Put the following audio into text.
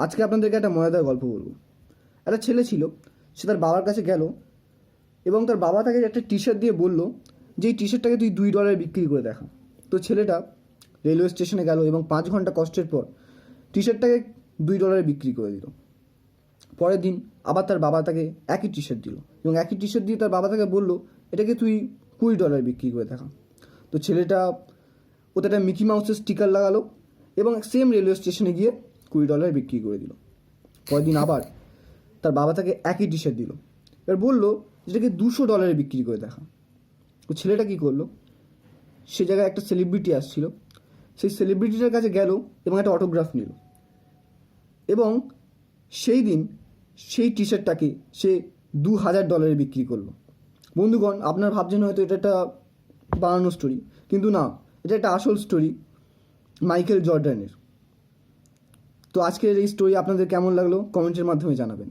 আজকে আপনাদেরকে একটা মজাদার গল্প বলবো। একটা ছেলে ছিল, সে তার বাবার কাছে গেল এবং তার বাবা তাকে একটা টি শার্ট দিয়ে বলল যে এই টি শার্টটাকে তুই $2 বিক্রি করে দেখা। তো ছেলেটা রেলওয়ে স্টেশনে গেল এবং 5 ঘন্টা কষ্টের পর টি শার্টটাকে $2 বিক্রি করে দিল। পরের দিন আবার তার বাবা তাকে একই টি শার্ট দিল এবং একই টি শার্ট দিয়ে তার বাবা তাকে বলল এটাকে তুই $20 বিক্রি করে দেখা। তো ছেলেটা ওতে একটা মিকি মাউসের স্টিকার লাগালো এবং সেম রেলওয়ে স্টেশনে গিয়ে $20 বিক্রি করে দিল। পরের দিন আবার তার বাবা তাকে একই টি শার্ট দিল, এবার বললো যেটাকে $200 বিক্রি করে দেখা। তো ছেলেটা কী করলো, সে জায়গায় একটা সেলিব্রিটি আসছিল, সেই সেলিব্রিটিটার কাছে গেল এবং একটা অটোগ্রাফ নিল এবং সেই দিন সেই টি শার্টটাকে সে $2000 বিক্রি করলো। বন্ধুগণ, আপনারা ভাবছেন হয়তো এটা একটা বানানো স্টোরি, কিন্তু না, এটা একটা আসল স্টোরি মাইকেল জর্ডানের। তো আজকের এই স্টোরি আপনাদের কেমন লাগলো কমেন্টের মাধ্যমে জানাবেন।